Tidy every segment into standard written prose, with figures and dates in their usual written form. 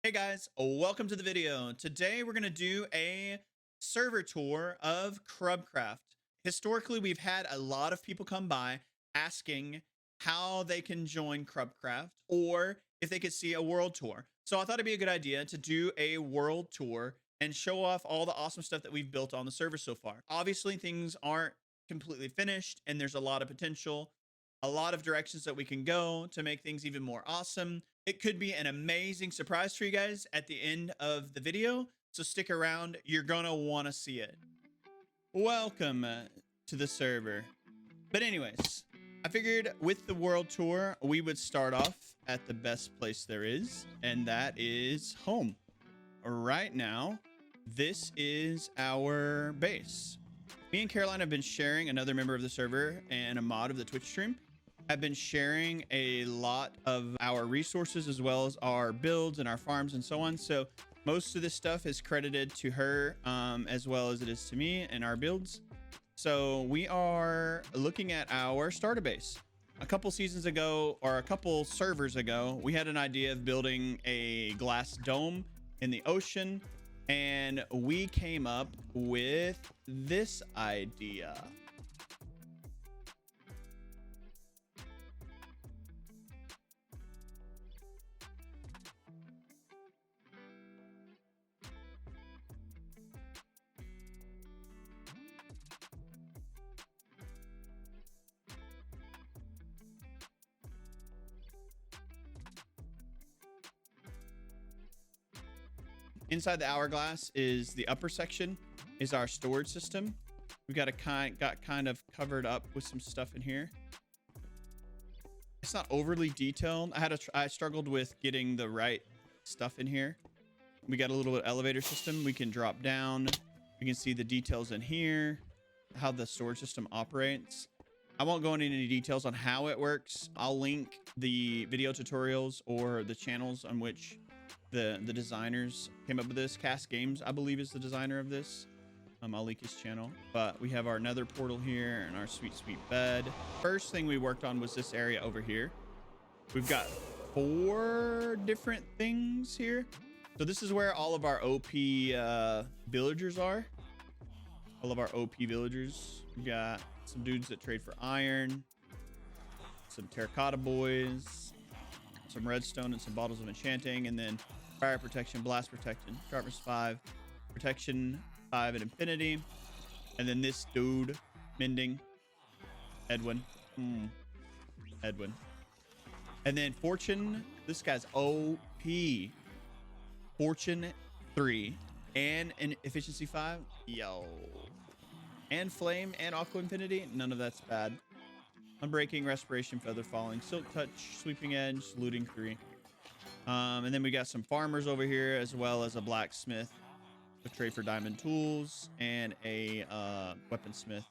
Hey guys, welcome to the video. Today we're going to do a server tour of KrubCraft. Historically, we've had a lot of people come by asking how they can join KrubCraft or if they could see a world tour. So I thought it'd be a good idea to do a world tour and show off all the awesome stuff that we've built on the server so far. Obviously, things aren't completely finished and there's a lot of potential, a lot of directions that we can go to make things even more awesome. It could be an amazing surprise for you guys at the end of the video, so stick around. You're gonna want to see it. Welcome to the server. But anyways, I figured with the world tour, we would start off at the best place there is, and that is home. Right now, this is our base. Me and Caroline have been sharing, another member of the server and a mod of the Twitch stream, have been sharing a lot of our resources as well as our builds and our farms and so on. So most of this stuff is credited to her as well as it is to me and our builds. So we are looking at our starter base. A couple seasons ago, or a couple servers ago, we had an idea of building a glass dome in the ocean, and we came up with this idea. Inside the hourglass is the upper section, is our storage system. We've got kind of covered up with some stuff in here. It's not overly detailed. I struggled with getting the right stuff in here. We got a little bit elevator system. We can drop down. We can see the details in here, how the storage system operates. I won't go into any details on how it works. I'll link the video tutorials or the channels on which the designers came up with this. Cast Games, I believe, is the designer of this. I'll link his channel. But we have our nether portal here and our sweet bed. First thing we worked on was this area over here. We've got 4 different things here. So this is where all of our OP villagers are. All of our OP villagers. We've got some dudes that trade for iron, some terracotta boys, some redstone, and some bottles of enchanting, and then fire protection, blast protection, sharpness 5, protection 5 at infinity, and then this dude mending, Edwin. Edwin. And then fortune, this guy's OP. Fortune 3 and an efficiency 5. Yo. And flame and aqua infinity. None of that's bad. Unbreaking, respiration, feather falling, silk touch, sweeping edge, looting 3. And then we got some farmers over here, as well as a blacksmith, a trade for diamond tools, and a weaponsmith.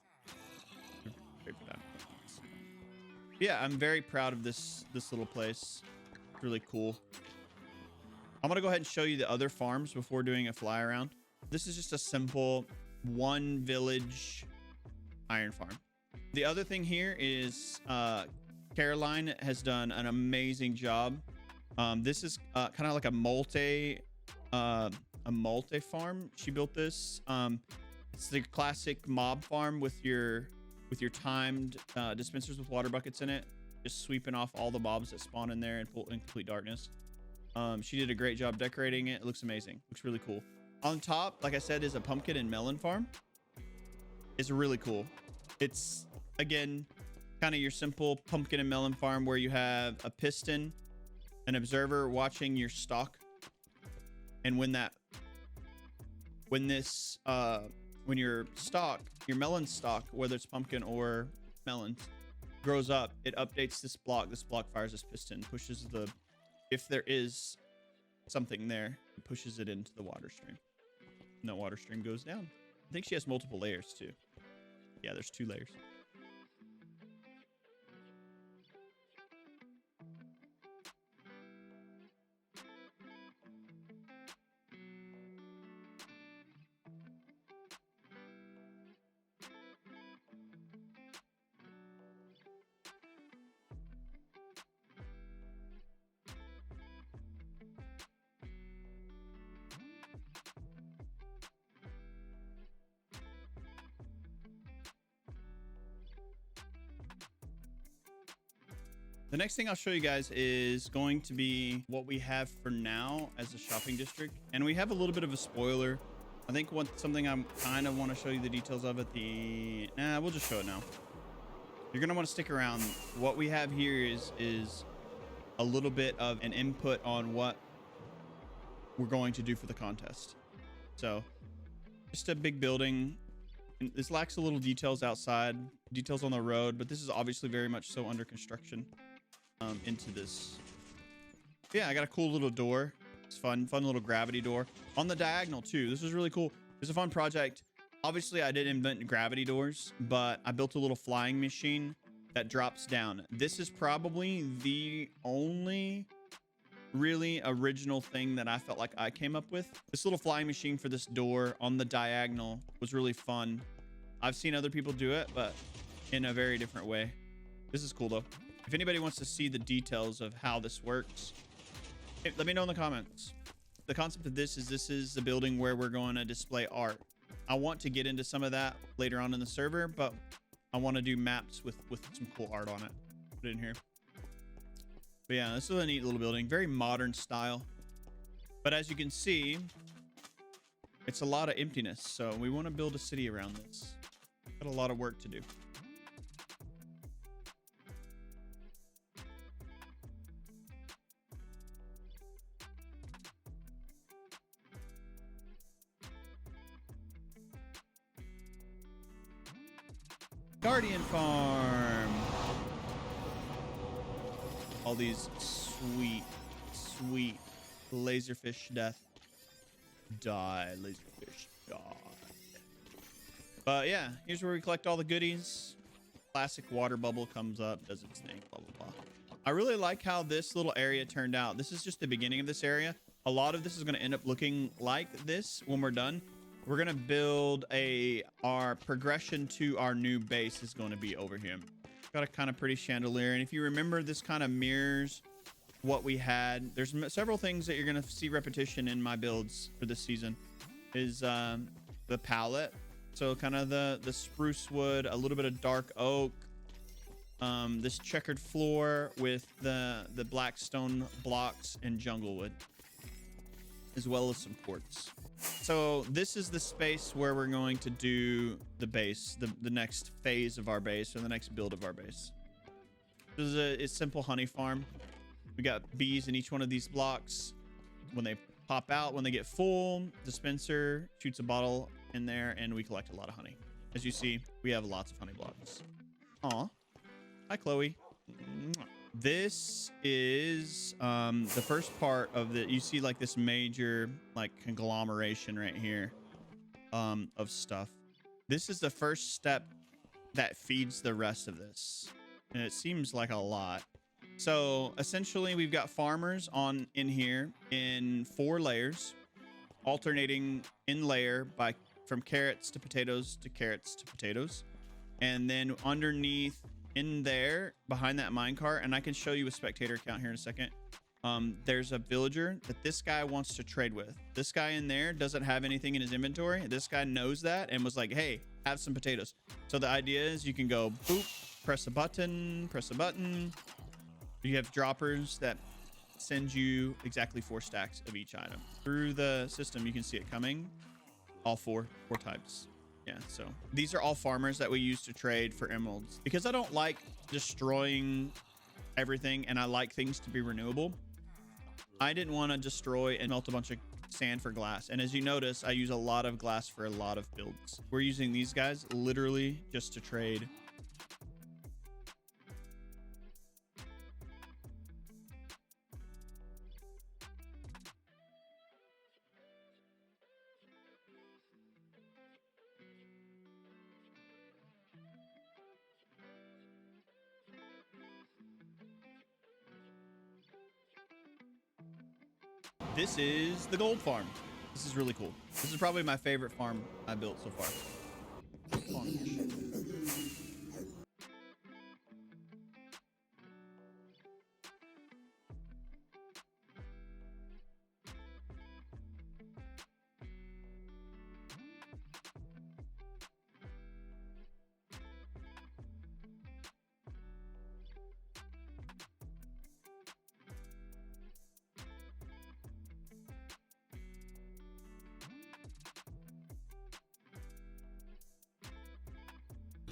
Trade for diamond weapons. Yeah, I'm very proud of this little place. It's really cool. I'm gonna go ahead and show you the other farms before doing a fly around. This is just a simple 1 village iron farm. The other thing here is Caroline has done an amazing job. This is kind of like a multi farm. She built this. It's the classic mob farm with your timed dispensers with water buckets in it, just sweeping off all the mobs that spawn in there and pull in complete darkness. She did a great job decorating it. It looks amazing. Looks really cool. On top, like I said, is a pumpkin and melon farm. It's really cool. It's, again, kind of your simple pumpkin and melon farm where you have a piston, an observer watching your stock. And when your stock, your melon stock, whether it's pumpkin or melons, grows up, it updates this block. This block fires this piston, pushes the, if there is something there, it pushes it into the water stream. And that water stream goes down. I think she has multiple layers too. Yeah, there's 2 layers. The next thing I'll show you guys is going to be what we have for now as a shopping district. And we have a little bit of a spoiler. I think something I kind of want to show you the details of at the... Nah, we'll just show it now. You're going to want to stick around. What we have here is a little bit of an input on what we're going to do for the contest. So just a big building. And this lacks a little details outside, details on the road, but this is obviously very much so under construction into this. Yeah, I got a cool little door. It's fun little gravity door on the diagonal too. This is really cool. It's a fun project. Obviously I didn't invent gravity doors, but I built a little flying machine that drops down. This is probably the only really original thing that I felt like I came up with. This little flying machine for this door on the diagonal was really fun. I've seen other people do it, but in a very different way. This is cool though. If anybody wants to see the details of how this works, hey, let me know in the comments. The concept of this is the building where we're going to display art. I want to get into some of that later on in the server, but I want to do maps with some cool art on it. Put it in here. But yeah, this is a neat little building, very modern style. But as you can see, it's a lot of emptiness. So we want to build a city around this. Got a lot of work to do. Guardian Farm. All these sweet laserfish death. Die, laserfish, die. But yeah, here's where we collect all the goodies. Classic water bubble comes up, does its thing, blah, blah, blah. I really like how this little area turned out. This is just the beginning of this area. A lot of this is going to end up looking like this when we're done. We're going to build our progression to our new base is going to be over here. Got a kind of pretty chandelier. And if you remember, this kind of mirrors what we had. There's several things that you're going to see repetition in my builds for this season is the palette. So kind of the spruce wood, a little bit of dark oak, this checkered floor with the black stone blocks and jungle wood, as well as some quartz. So this is the space where we're going to do the base, the next phase of our base, or the next build of our base. This is a simple honey farm. We got bees in each one of these blocks. When they pop out, when they get full, dispenser shoots a bottle in there, and we collect a lot of honey. As you see, we have lots of honey blocks. Aw. Hi, Chloe. This is the first part of you see like this major like conglomeration right here of stuff. This is the first step that feeds the rest of this, and it seems like a lot. So essentially we've got farmers in here in 4 layers, alternating in layer from carrots to potatoes to carrots to potatoes. And then underneath in there behind that minecart, and I can show you a spectator count here in a second, there's a villager that this guy wants to trade with. This guy in there doesn't have anything in his inventory. This guy knows that and was like, hey, have some potatoes. So the idea is you can go boop, press a button. You have droppers that send you exactly 4 stacks of each item. Through the system, you can see it coming, all four types. Yeah, so these are all farmers that we use to trade for emeralds. Because I don't like destroying everything and I like things to be renewable, I didn't want to destroy and melt a bunch of sand for glass. And as you notice, I use a lot of glass for a lot of builds. We're using these guys literally just to trade. This is the gold farm. This is really cool. This is probably my favorite farm I built so far.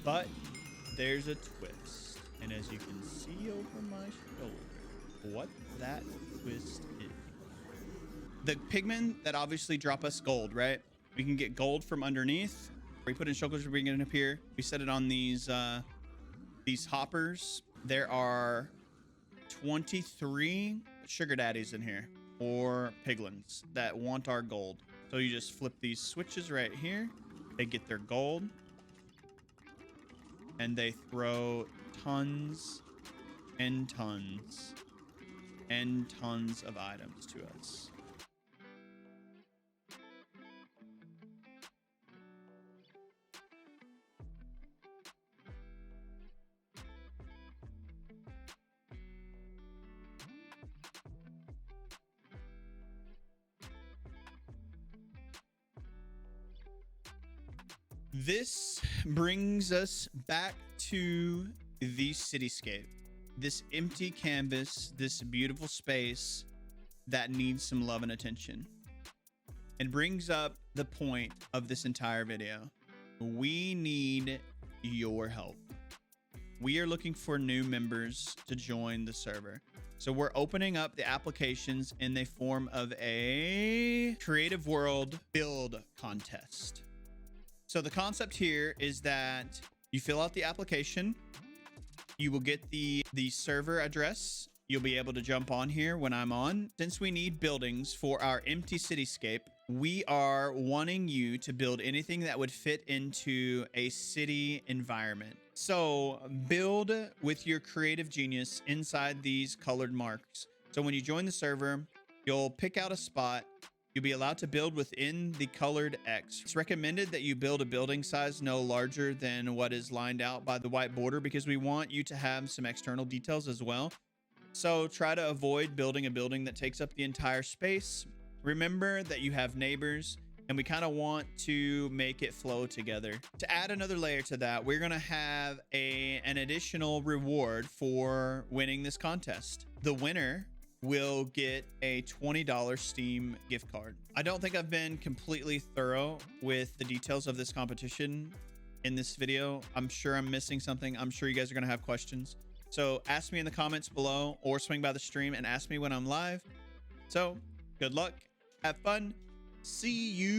But there's a twist. And as you can see over my shoulder, what that twist is. The pigmen that obviously drop us gold, right? We can get gold from underneath. We put in shulkers, we bring it up here. We set it on these hoppers. There are 23 sugar daddies in here, or piglins that want our gold. So you just flip these switches right here. They get their gold. And they throw tons and tons and tons of items to us. This brings us back to the cityscape, this empty canvas, this beautiful space that needs some love and attention. And brings up the point of this entire video. We need your help. We are looking for new members to join the server. So we're opening up the applications in the form of a creative world build contest. So the concept here is that you fill out the application. You will get the server address. You'll be able to jump on here when I'm on. Since we need buildings for our empty cityscape, we are wanting you to build anything that would fit into a city environment. So build with your creative genius inside these colored marks. So when you join the server, you'll pick out a spot. You'll be allowed to build within the colored X. It's recommended that you build a building size no larger than what is lined out by the white border because we want you to have some external details as well. So try to avoid building a building that takes up the entire space. Remember that you have neighbors and we kind of want to make it flow together. To add another layer to that, we're going to have an additional reward for winning this contest. The winner will get a $20 Steam gift card. I don't think I've been completely thorough with the details of this competition in this video. I'm sure I'm missing something. I'm sure you guys are going to have questions. So ask me in the comments below or swing by the stream and ask me when I'm live. So good luck. Have fun. See you